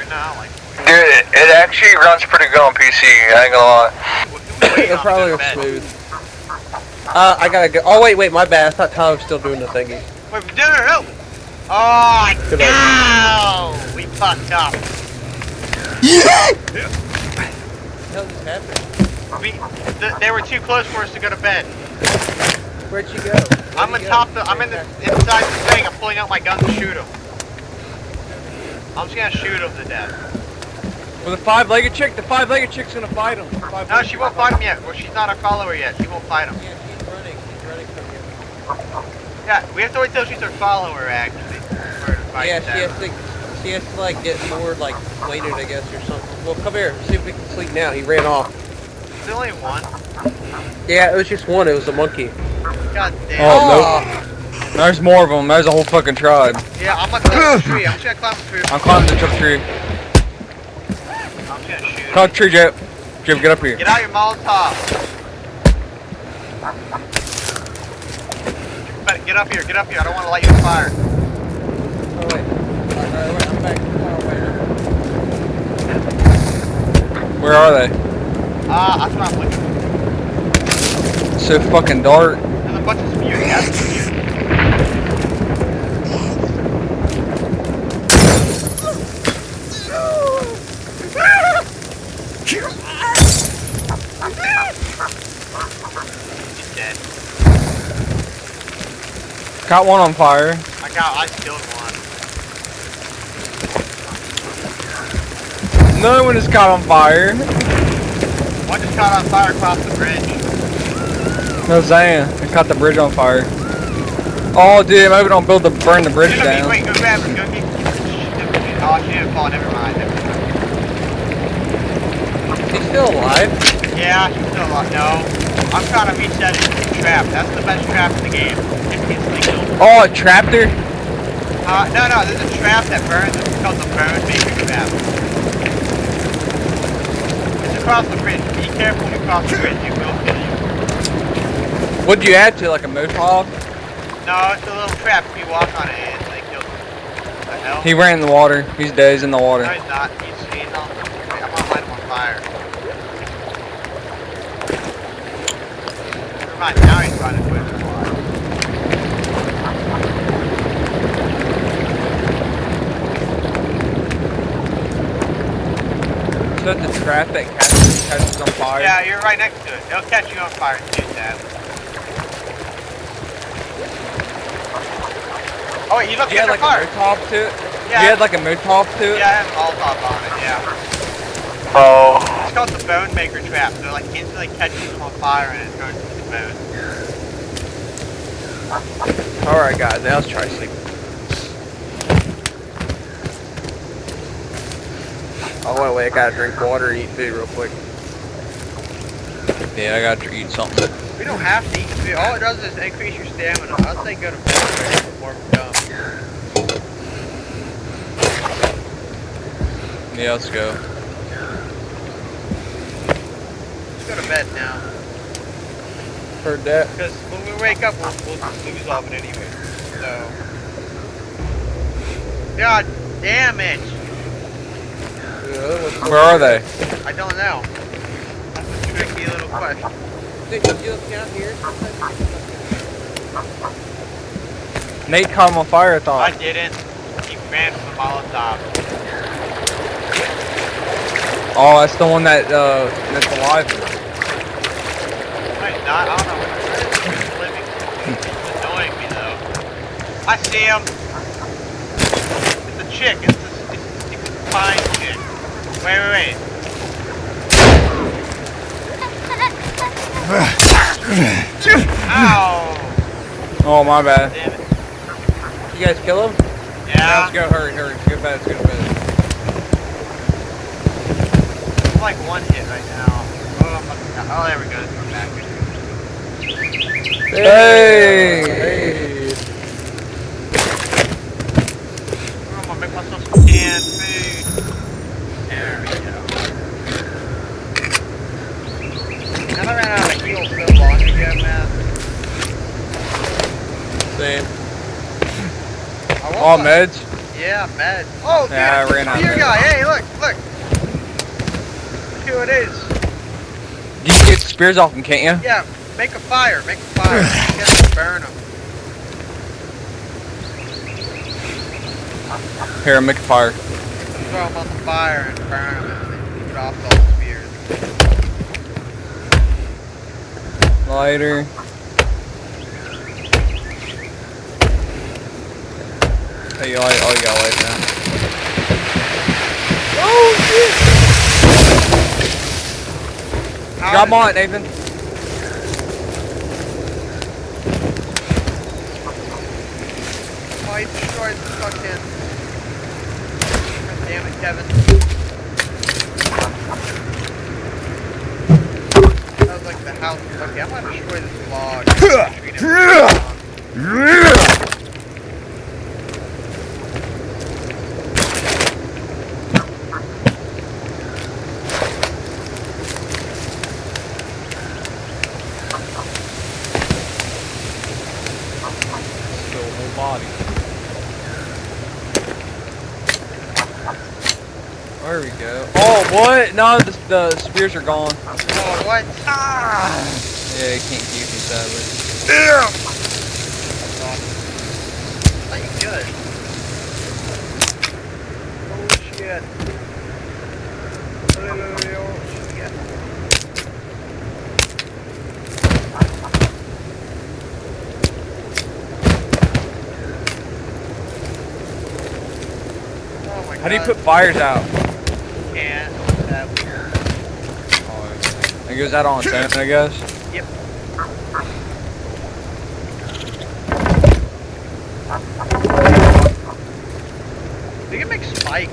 right now. I like voice. Dude, it actually runs pretty good on PC, I ain't gonna lie. It probably looks smooth. I gotta go. Oh, wait, my bad. I thought Tyler was still doing the thingy. Wait, no! Oh, no! We fucked up. What just happened? They were too close for us to go to bed. Where'd you go? I'm inside the thing. I'm pulling out my gun to shoot him. I'm just gonna shoot him to death. Well, the five-legged chick's gonna fight him. No, she won't fight him yet. Well, she's not a follower yet. She won't fight him. Yeah, she's running from you. Yeah, we have to wait till she's our follower, actually. For her to fight Yeah, them. she has to, like, get more, like, weighted, I guess, or something. Well, come here. See if we can sleep now. He ran off. There's only one. Yeah, it was just one. It was a monkey. God damn. Oh, nope. There's more of them. There's a whole fucking tribe. Yeah, I'm gonna climb the tree. I'm just gonna climb the tree. I'm climbing the tree. I'm just gonna shoot Climb him. the tree, Jep. Jep, get up here. Get out your Molotov. Get up here. I don't want to light you on fire. Oh, wait. I'm back. Where are they? That's what I'm looking for. So fucking dark. There's a bunch of mute. He's dead. Got one on fire. I killed one. Another one is caught on fire. One just caught on fire across the bridge. No, Zan. I caught the bridge on fire. Oh, dude, maybe don't burn the bridge down. Wait, go grab her. Go get. Oh, she didn't fall. Never mind. He's still alive? Yeah, she's still alive. No. I'm trying to reset it. Trap. That's the best trap in the game. Instantly killed. Oh, it trapped her? No, there's a trap that burns. It's called the Bone Maker Trap. It's across the bridge. Be careful when you cross the bridge. It will kill you. What'd you add to, like a Mohawk? No, it's a little trap. If you walk on it, it kills you. What the hell? He ran in the water. He's dead. He's in the water. No, he's not. He's on. Wait, I'm gonna light him on fire. Never mind. Now he's running towards the water. So the trap that catches on fire? Yeah, you're right next to it. It'll catch you on fire too, Dad. Oh wait, you look You had at like fire. a Mohawk to it? Yeah. You had like a Mohawk to it? Yeah, I have an all-top on it, yeah. Oh. It's called the Bone Maker Trap, so it like instantly catches you on fire and it turns into bone. Alright, guys. Now let's try sleeping. Oh, wait. I gotta drink water and eat food real quick. Yeah, I gotta eat something. We don't have to eat food. All it does is increase your stamina. I'd say go to bed first before we come. Yeah, let's go. Let's go to bed now. Heard that. Because when we wake up, we'll just lose all of it anyway. So. God damn it! Where are they? I don't know. That's a tricky little question. Did you look down here? Nate caught him on fire, I I thought. didn't. He ran from the Molotov. Oh, that's the one that's alive. No, he's not. I don't know. He's living. He's annoying me though. I see him. It's a chick. It's a fine chick. Wait. Ow! Oh, my bad. Damn it. You guys kill him? Yeah. Let's go, hurry. Let's go to bed, It's like one hit right now. Oh, there we go. We're back. Hey! I'm gonna make myself some canned food. There we go. And I ran out of heals so long ago, man. Same. I want All my- meds? Yeah, meds. Oh, Yeah, I dude, ran out of beer meds. guy. Hey, look. it is. You can get the spears off them, can't you? Yeah, make a fire. Make a fire. Get them, burn them. Here, make a fire. Throw them on the fire and burn them and then drop all the spears. Lighter. Hey, you light. Oh, you got light now. Oh shit! Grab on it, Nathan. Oh, he destroyed the fucking... God damn it, Kevin. That was like the house. Okay, I'm gonna destroy this log. Treat it. Body. There we go. Oh, what? No, the spears are gone. Oh, what? Ah! Yeah, you can't keep them, sadly. That's awesome. Oh, you good. Oh, shit. Oh, shit. Oh my How do you God. put fires out? Can't. It goes out on its own, I guess. Yep. We can make spikes.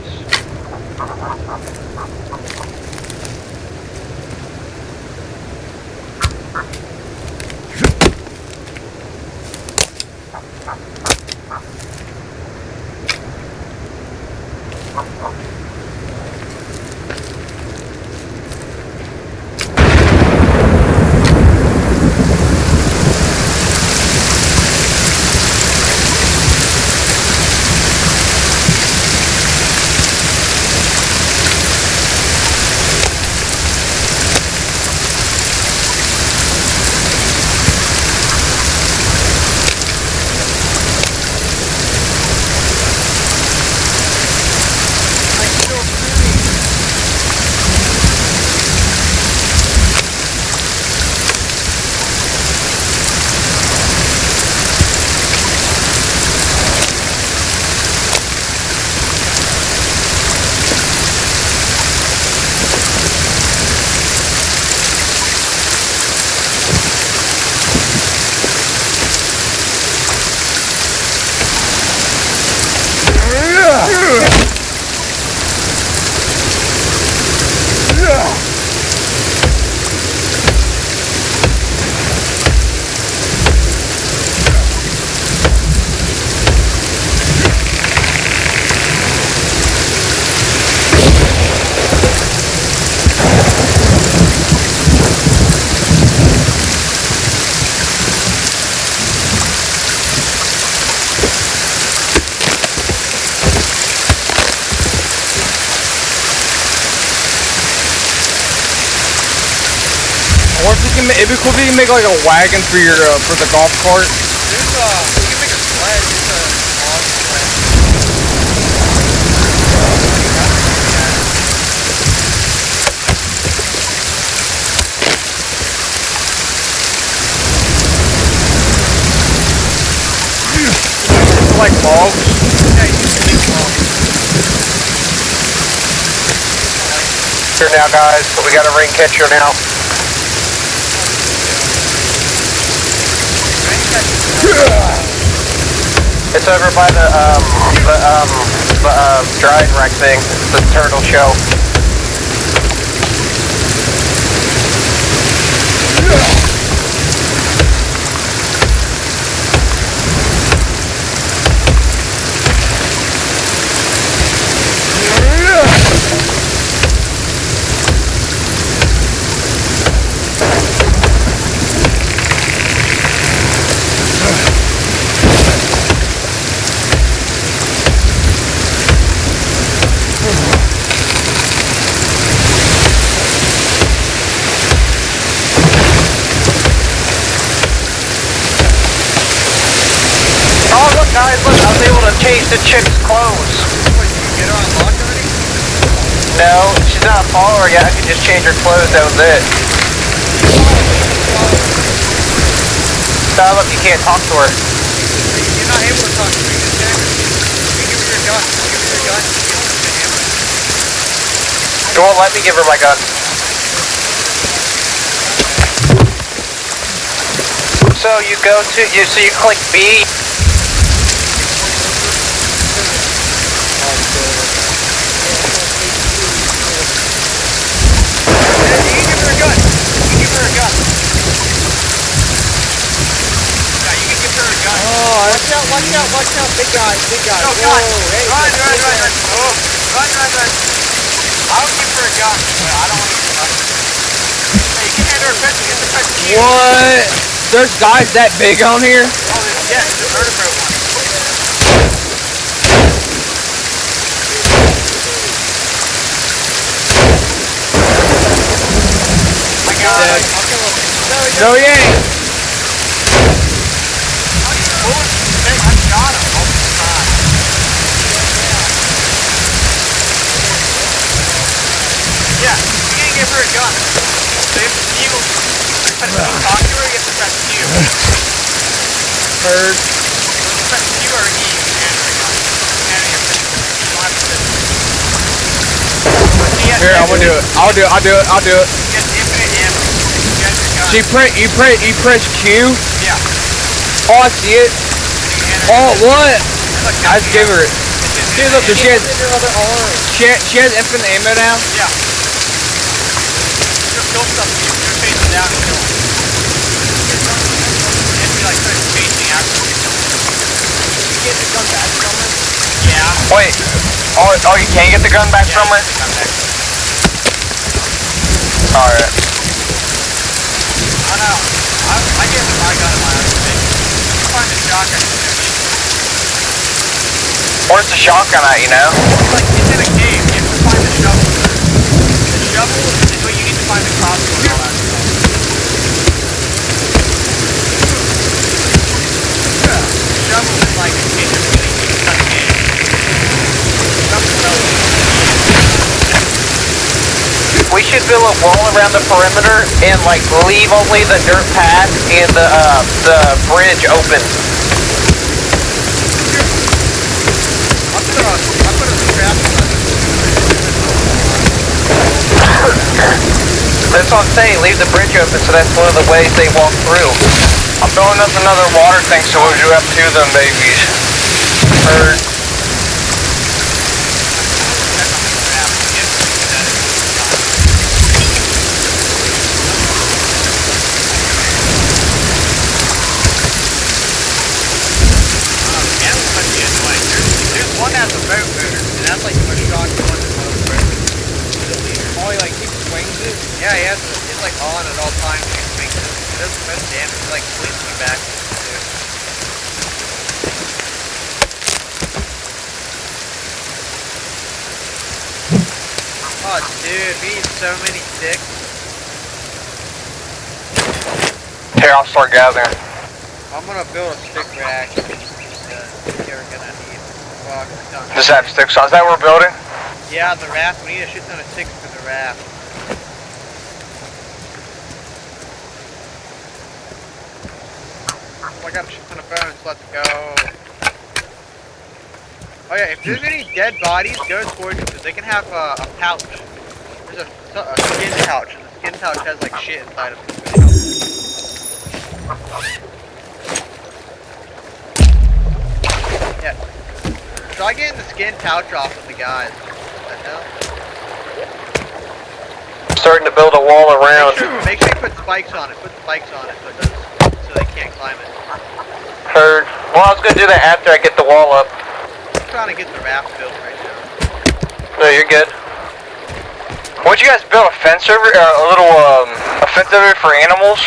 Or if you can, it'd be cool if you can make like a wagon for your for the golf cart. There's you can make a sled. There's a log sled. Like logs. Yeah, you can make logs. Here now, guys. So we got a ring catcher now. It's over by the drying rack thing. It's the turtle shell. change the chick's clothes. Wait, did you get her unlocked already? No, she's not a follower yet. I can just change her clothes. That was it. Stop, you can't talk to her. You're not able to talk to me. Just damage. You give her your gun. Give her your gun. You don't have to hammer it. She won't let me give her my gun. So you go to so you click B. You can give her a gun. You can give her a gun. Yeah, you can give her a gun. Oh, watch out, big guy. Oh, Whoa, God. hey, Run. hey, Oh, run. I would give her a gun, but I don't want to use a gun. Hey, you can hand her a pistol. Get the pistol to you. What? There's guys that big on here? Oh, yes, the vertebrate one. I got Dead. it. I'll kill him. No, he ain't. How many bullets did you take? I shot him multiple times. Yeah, you can't give her a gun. So you have to Q. If you talk to her, you have to press Q. Heard. Press Q or E and hand her a gun. Hand her your pistol. You don't have to pistol. Here, I'm gonna do it. I'll do it. She has infinite ammo. She has your gun. You press Q. Yeah. Oh, I see it. And you hand her Oh, what? Look, I just give her it. See, look, so she has your other arm. she has infinite ammo now. Yeah. She'll kill stuff to you. She'll chase them down and kill them. And be like start chasing after you kill them. You get the gun back from her. Wait. Yeah. Oh, you can get the gun back from her? Come back. Alright. I know. I gave her my gun in my other thing. You find a shotgun. Where's the shotgun at, you know? Like, it's in a cave. You have to find the shovel. The shovel is what you need to find the crossbow and all that stuff. Yeah. The shovel is like a cave. Everything you need to cut a cave. We should build a wall around the perimeter and like leave only the dirt path and the bridge open. I'll put a trap on it. That's what I'm saying, leave the bridge open so that's one of the ways they walk through. I'm building us another water tank so we do have two of them babies. Heard. There's one that's a boat motor, and that's like a shock to one that's most broken. Oh, he like keeps swings it. Yeah, he has it. It's like on at all times. He swings it. It does the most damage. It like swings me back. Oh, dude, we need so many sticks. Here, I'll start gathering. I'm gonna build a stick rack. You're gonna need. Fuck, done. Does that have sticks on? Is that what we're building? Yeah, the raft. We need a shit ton of sticks for the raft. Oh, I got a shit ton of bones. Let's go. Oh yeah, if there's any dead bodies, go towards them because they can have a pouch. There's a skin pouch, and the skin pouch has like shit inside of it. Yeah. Try getting the skin pouch off of the guys. What the hell? Starting to build a wall around. Make sure you put spikes on it. Put spikes on it so they can't climb it. Heard. Well, I was gonna do that after I get the wall up. I'm trying to get the raft built right now. No, you're good. Would you guys build a fence over, a little a fence over for animals?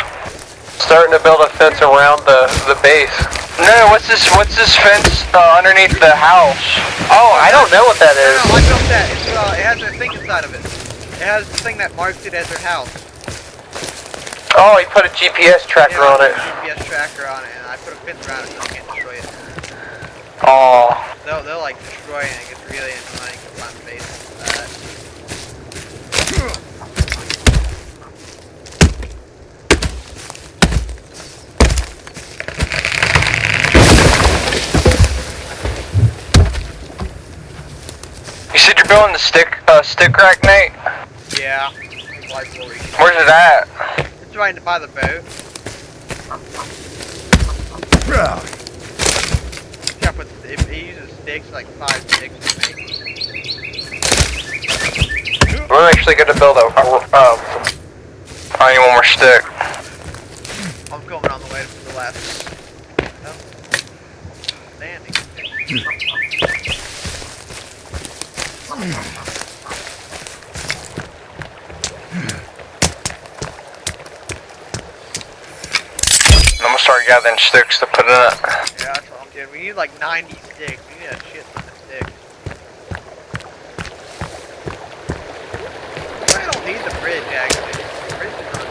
Starting to build a fence around the base. No, what's this fence underneath the house? Oh, I don't know what that is. No, I built that. It's, it has a thing inside of it. It has the thing that marks it as their house. Oh, he put a GPS tracker on it. GPS tracker on it, and I put a fence around it so you can't destroy it. Oh. They'll like destroy it and it gets really annoying if I'm facing that. You said you're building the stick rack, Nate? Yeah. Like Where's it at? it's right by the boat. If he uses sticks, like 5 sticks to make. We're actually gonna build I need one more stick. I'm coming on the way to the last. Oh. Standing. I'm gonna start gathering sticks to put in it. Yeah, that's what I'm doing. We need like 90 sticks. We need a shit ton of sticks. I don't need the bridge actually. The bridge is not.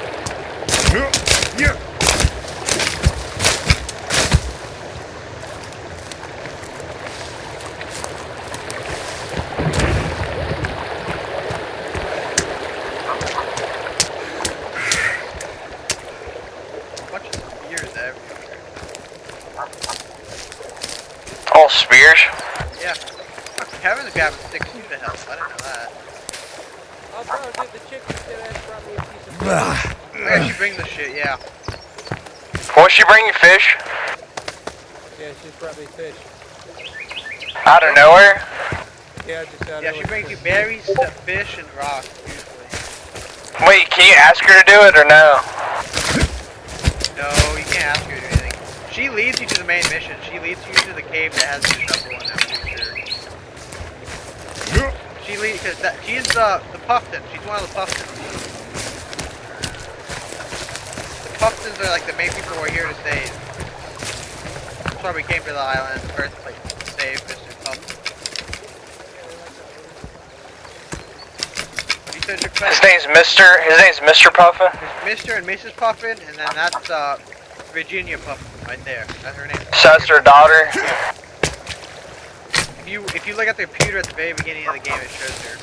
Bunch of spears everywhere. All spears. Yeah. Kevin's grabbing 6 to help. I didn't know that. Oh, bro, dude, the chick just brought me a piece of fish. I should bring the shit, yeah. Won't she bring you fish? Yeah, she just brought me fish. Out of nowhere? Yeah, just out Yeah, of she nowhere. brings you berries, fish, and rocks, usually. Wait, can you ask her to do it or no? No, you can't ask her to do anything. She leads you to the main mission. She leads you to the cave that has the shovel in it, I'm pretty sure. She leads, because she's the Puffton. She's one of the Puftons. The Puftons are like the main people we're here to save. That's why we came to the island in the first place, to save Mr. Puffton. You said your His name's Mr. Puffin? There's Mr. and Mrs. Puffin, and then that's Virginia Puffin right there. That's her name. So that's her daughter? If you look at the computer at the very beginning of the game, it shows her.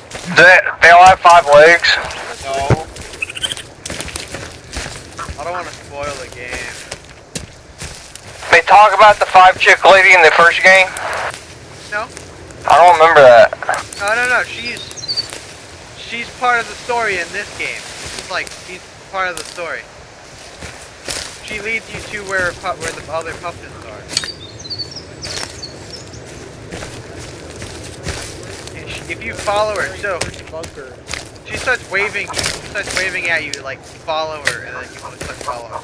They all have 5 legs? No. I don't want to spoil the game. They talk about the 5 chick lady in the first game? No? I don't remember that. No. She's part of the story in this game. This is like she's part of the story. She leads you to where the other Puffins are. If you follow her, so Bunker. she starts waving at you like follow her, and then you want to start following her.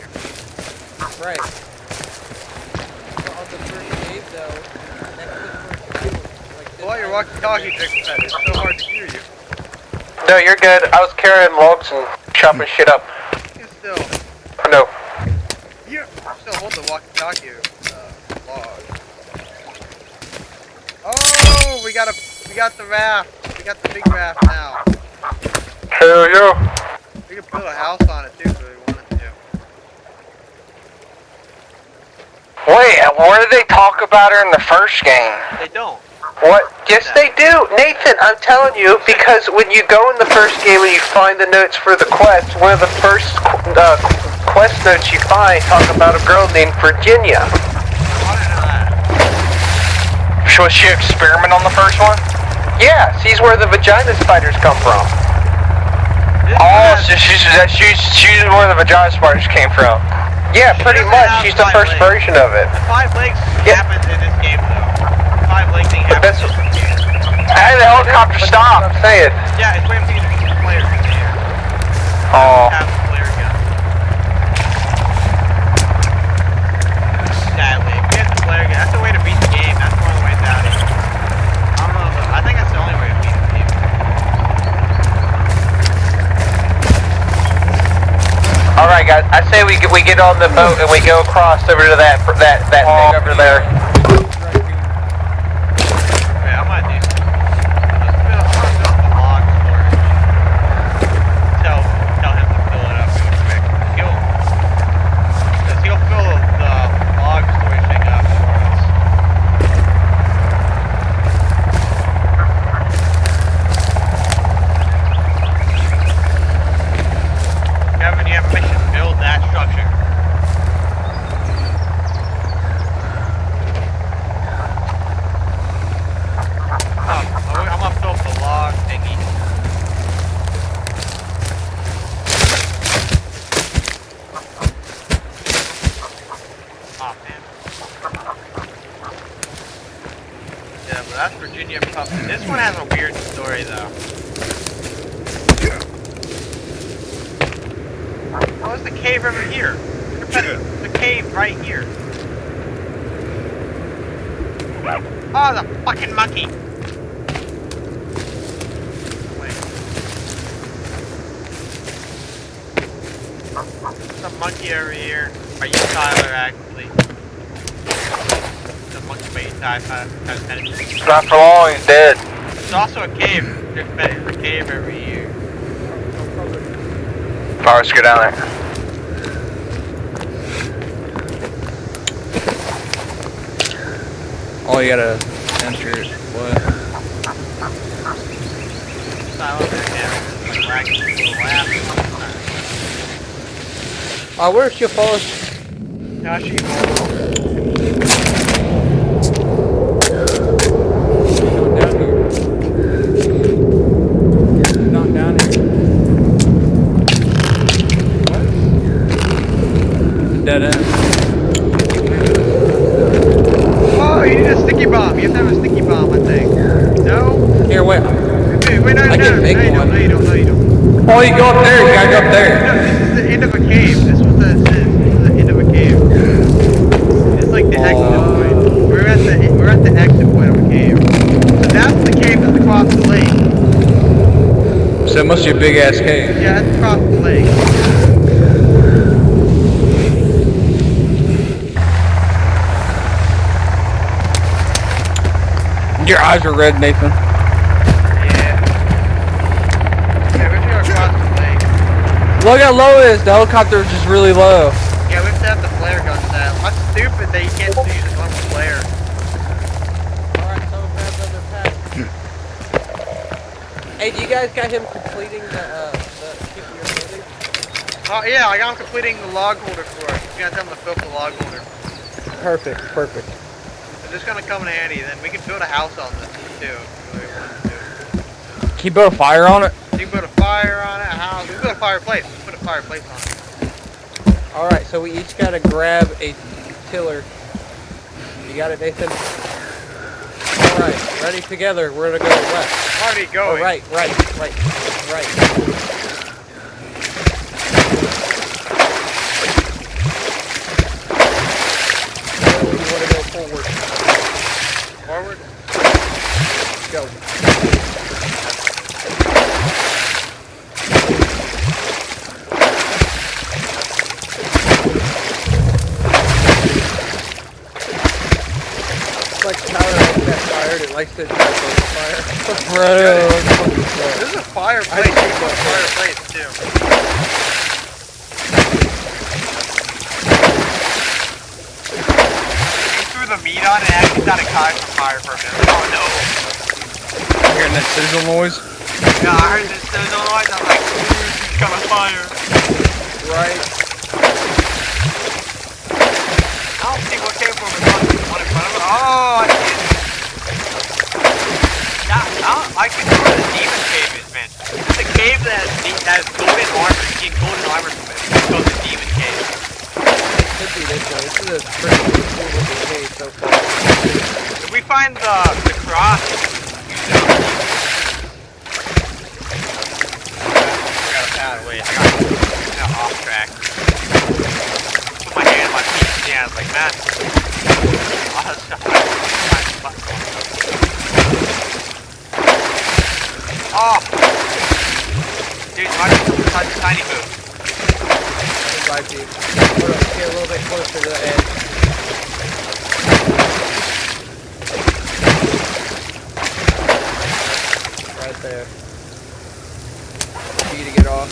Right. But on the first cave, though, next to the first cave, like this While you're walkie-talkie, it's so hard to hear you. No, you're good. I was carrying logs and chopping shit up. You can still No. hold the walkie-talkie log. Oh, we got the raft. We got the big raft now. Hell yeah. We could build a house on it too if we wanted to. Wait, where did they talk about her in the first game? They don't. What? Yes, they do. Nathan, I'm telling you, because when you go in the first game and you find the notes for the quest, one of the first quest notes you find talk about a girl named Virginia. I didn't know that. Was she experiment on the first one? Yeah, she's where the vagina spiders come from. Oh, so she's where the vagina spiders came from. Yeah, pretty much. She's the first version of it. The 5 legs happens in this game though. The 5 leg thing happens in this game. Hey, the helicopter stopped. I'm saying. Yeah, it's waiting for you to shoot the players in the air. Oh. Have the player gun. Sadly, if you get the player gun, that's the way to beat the game. That's one of the ways out of it. I don't know, I think that's the only way to beat the game. Alright guys, I say we get on the boat and we go across over to that thing over there. Yeah, I might do some. I'm gonna build the log storage. Tell him to fill it up real quick. Because he'll fill the log storage thing up for us. This one has a weird story though. Oh, there's the cave over here. There's a cave right here. Oh, the fucking monkey. Wait. There's a monkey over here. Are you Tyler, actually? The monkey made Tyler. Not for long, he's dead. There's also a cave. There's a cave over here. Alright, let's go down there. Oh, you gotta enter it. What? Tyler, yeah. Like wagging his little laugh. Where's your falls? Now she Not down here. What? Dead end. Oh, you need a sticky bomb. You have to have a sticky bomb, I think. No? Here, wait. Wait, no, I can make no, you one. don't, no, you don't, no, you don't. Oh, you go up there. You gotta go up there. No, this is the end of a cave. This is what this is. This is the end of a cave. It's like the exit point. We're at the exit point of a cave. So that's the cave that's across the lake. So it must be a big ass cave. Yeah, that's across the lake. Your eyes are red, Nathan. Yeah. Yeah, we have to go across the lake. Look how low it is. The helicopter is just really low. Yeah, we have to have the flare guns out. That's stupid that you can't just use a normal flare. Alright, someone grab another pack. Hey, do you guys got him completing the keeping your building? Oh, yeah, I got him completing the log holder for us. He's gonna tell him to fill up the log holder. Perfect, perfect. So this is gonna come in handy. Then we can build a house on this too. If we want to. Can you build a fire on it? So you can put a fire on it, a house. We can put a fireplace. Let's put a fireplace on it. Alright, so we each gotta grab a tiller. You got it, Nathan? Alright, ready together. We're gonna go left. Already Oh, going. right. You want to go forward. Forward. Go. It's like Tyler likes that fire and it likes to try to fire. Bro, This is a fireplace. You can put a fireplace too. You threw the meat on and actually got a kite from fire for a minute. Oh no. hearing that sizzle noise? Yeah, I heard this sizzle noise. I'm like, ooh, she's got a fire. Right. I don't see what came from the one in front of it. Oh, I see it. I can know where the demon cave is, man. It's a cave that has golden armor. You get golden armor from it. It's called the demon cave. Could be this way. This is a pretty cool looking cave so far. If we find the cross, use it on the demon. I got a pad. Wait, I got off track. Put my hand on my feet. Yeah, I was like, man. Oh! Dude, why did you touch the tiny food? Right, dude. Hold on, get a little bit closer to the edge. Right there. For you to get off.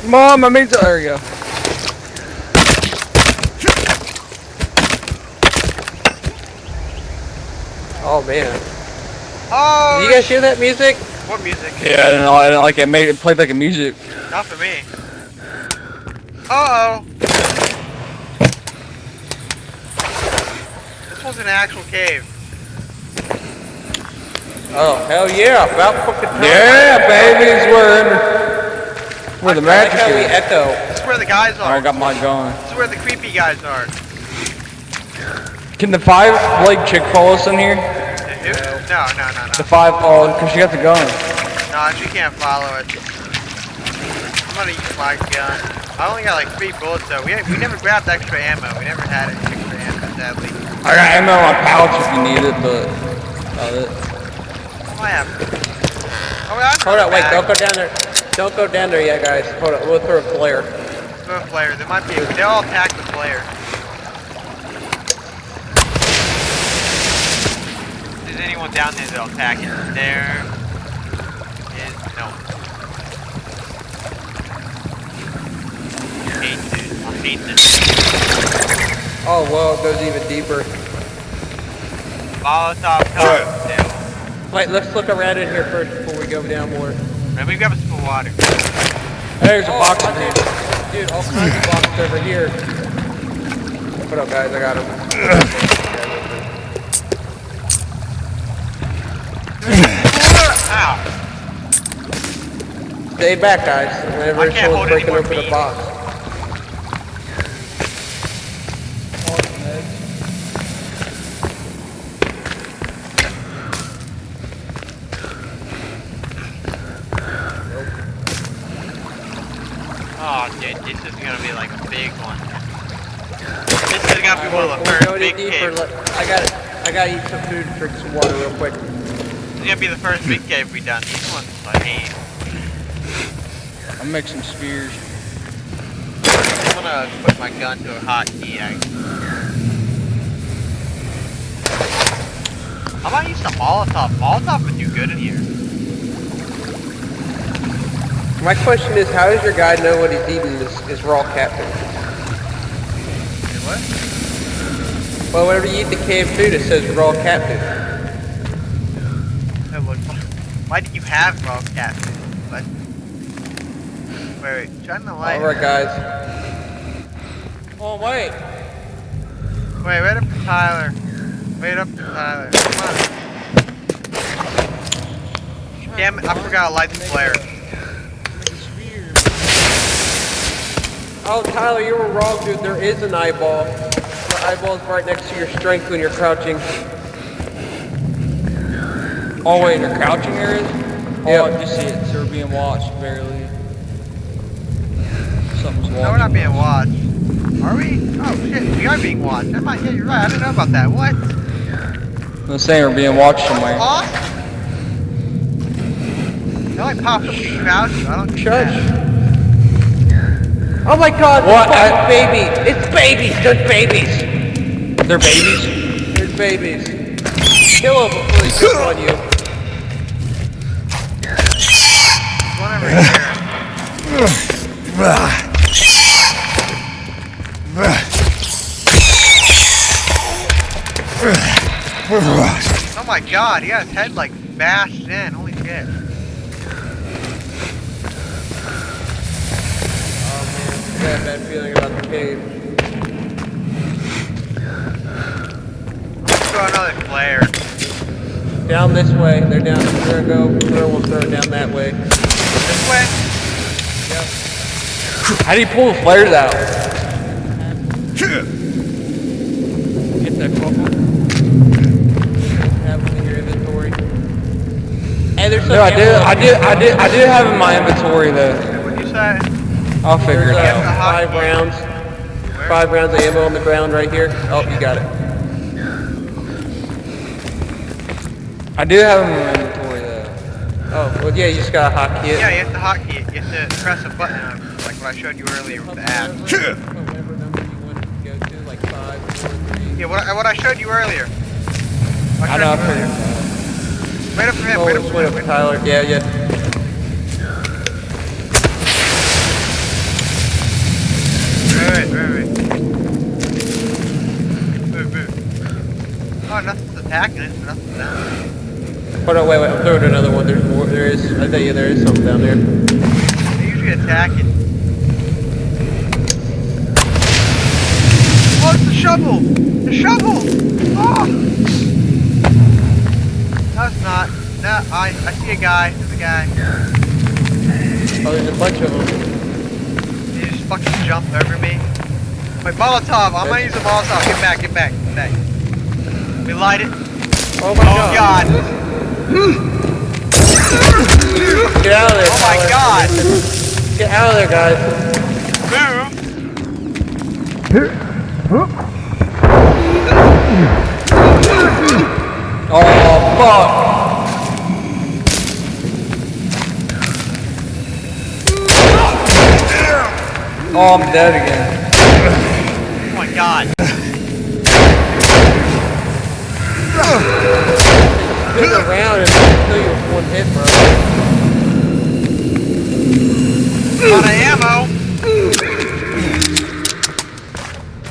Mom, I mean, there you go. Oh man. Oh! Did you guys hear that music? What music? Yeah, I didn't like it. It played like a music. Not for me. Uh-oh. This was an actual cave. Oh, hell yeah. About fucking time. Yeah, babies, where the I like magic how we is. echo. This is where the guys I are. got mine going. This is where the creepy guys are. Can the 5-leg chick follow us in here? Who? No. The 5, oh, because she got the gun. No, she can't follow it. I'm gonna use my gun. I only got like 3 bullets though. We never grabbed extra ammo. We never had any extra ammo, sadly. I got ammo on my pouch if you need it, but about it. I have. Oh, wait, Hold on, wait, don't go down there. Don't go down there yet, guys. Hold on, we'll throw a flare. Throw a flare. There might be. They all attack the flare. If there's anyone down there, they'll attack it. There is no. I hate this. Oh, well, it goes even deeper. Molotov cocktail. Wait, let's look around in here first before we go down more. And we grab a sip of water. There's a box in here. Dude, all kinds of boxes over here. What up, guys? I got him. Ow. Stay back, guys. Whenever I can't hold someone's breaking any more open a beans. box. Oh, dude, this is gonna be like a big one. This is gonna be one of the We'll first go any big deeper. caves. I gotta eat some food and drink some water real quick. This is gonna be the first big cave we done. These ones I hate. I'll make some spears. I'm gonna put my gun to a hotkey. I might use some Molotov. Molotov would do good in here. My question is, how does your guy know what he's eating is raw catfish? Wait, what? Well, whenever you eat the canned food, it says raw catfish. Hey, look, why do you have raw catfish? What? Wait, shine the light. Alright, guys. Oh, wait. Wait up for Tyler. Wait up for Tyler. Come on. Damn it, I forgot to light the flare. Oh, Tyler, you were wrong, dude. There is an eyeball. The eyeball's right next to your strength when you're crouching. Oh wait, they're crouching areas? Oh, Yep. I just see it. So we're being watched, barely. Something's watching. No, we're not being watched. Are we? Oh shit, we are being watched. Yeah, you're right. I didn't know about that. What? I'm saying we're being watched somewhere. Awesome. It only pops up when you crouch. I don't get Shush. that. Oh my god, What? there's babies! It's babies! There's babies! They're babies? There's babies. Kill them before they jump on you. There's one over here. Oh my god, he got his head like bashed in. Holy shit. I got a bad feeling about the cave. Let's throw another flare. Down this way. They're down. We're gonna go. We'll throw it down that way. This way? How do you pull the flares out? Get that couple. Have them in your inventory. Hey, there's some No, I ammo did up here. have in my inventory though. What'd you say? I'll figure it There's out. 5 rounds. 5 rounds of ammo on the ground right here. Oh, you got it. I do have them in my inventory though. Oh, well, yeah, you just got a hotkey it. Yeah, you have to hotkey it. You have to press a button on it, like what I showed you earlier with the app. Whatever number you want to go to, like 5, 4, 3. Yeah, what I showed you earlier. I know, I figured. Wait up for him, Oh, wait up it's for went him. up Tyler. Yeah, yeah. Right. Move. Oh, nothing's attacking it, nothing's down. Hold on, wait, I'm throwing another one. There's more. There is. I bet you there is something down there. They usually attack it. Oh, it's the shovel! The shovel! Oh! No, it's not. No, I see a guy. There's a guy. Oh, there's a bunch of them. He just fucking jumped over me. Wait, Molotov! I'm gonna use a Molotov. Get back. We light it. Oh my Oh god. god. Get out of there. Oh my Tyler. god. Get out of there, guys. Move. Oh, fuck. Oh, I'm dead again. Oh my god. Spin around and kill you with one hit, bro. Out of ammo.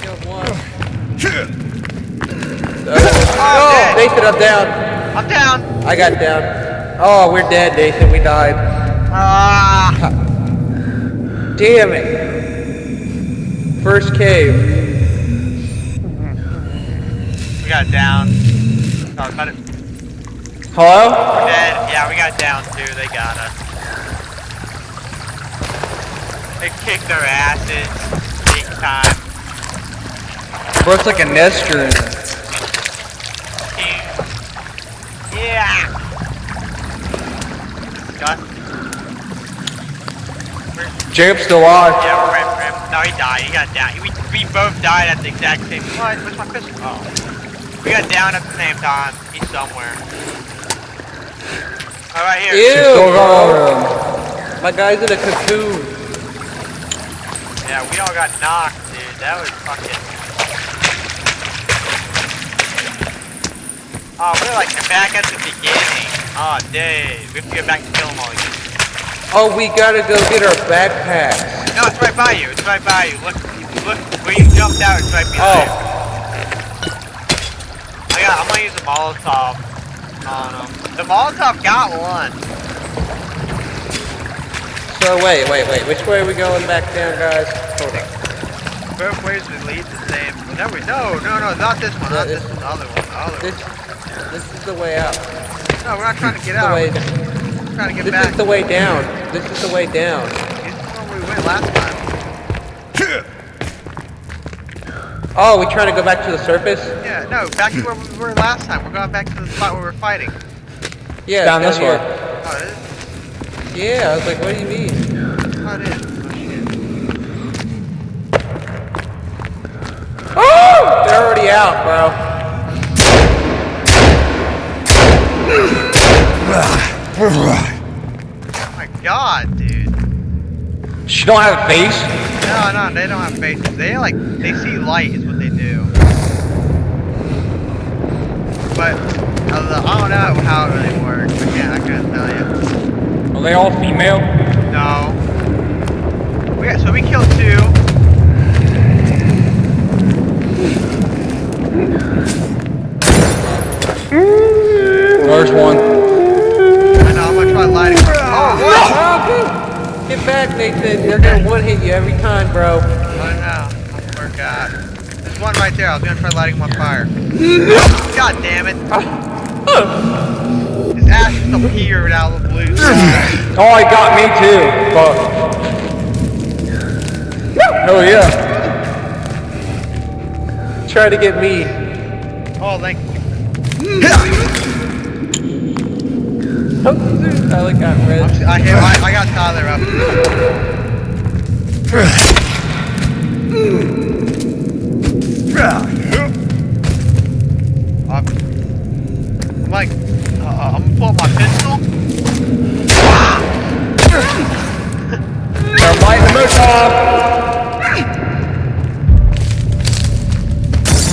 Killed one. Oh, Oh, dead. Nathan, I'm down. I'm down. I got down. Oh, we're dead, Nathan. We died. Ah. Damn it. First cave. We got down. Oh, got it. Hello? We're dead. Yeah, we got down too. They got us. They kicked our asses. Big time. Bro, it's like a nester in it. Yeah. Got. Jacob's still alive. Yeah, we're in. No, he died. He got down. We both died at the exact same time. Where's my pistol? Oh. We got down at the same time. He's somewhere. Oh, right here. Ew, Still bro. alive. My guy's in a cocoon. Yeah, we all got knocked, dude. That was fucking... Oh, we're like back at the beginning. Oh, Dave. We have to go back and kill them all again. Oh, we gotta go get our backpacks. No, it's right by you. It's right by you. Look where you jumped out. It's right behind you. I'm gonna use a Molotov on them. The Molotov got one. So wait. Which way are we going back down, guys? Hold on. Both ways we lead the same. No, not this one. Not this one. The other one. The other one. This is the way out. No, we're not trying to get The out. way, We're trying to get this back. is the way down. This is the way down. This is where we went last time. Oh, we trying to go back to the surface? Yeah, no, back to where we were last time. We're going back to the spot where we're fighting. Yeah, Down this here. way. Oh, it is? Yeah, I was like, what do you mean? Oh, it is. Oh, shit. Oh! They're already out, bro. Oh my god, dude. She don't have a face? No, they don't have faces. They see light is what they do. But, I don't know how it really works. I can't tell you. Are they all female? No. So we killed two. There's one. I know, I'm gonna try lighting. Oh, what? Get back, Nathan. They're gonna one hit you every time, bro. I know. I forgot. There's one right there. I was gonna try lighting him on fire. God damn it. His ass just appeared out of the blue sky. Oh, he got me too. Fuck. Hell yeah. Try to get me. Oh, thank you. Tyler got red. I got Tyler up. I'm like, I'm gonna pull up my pistol. They're lighting the motor off.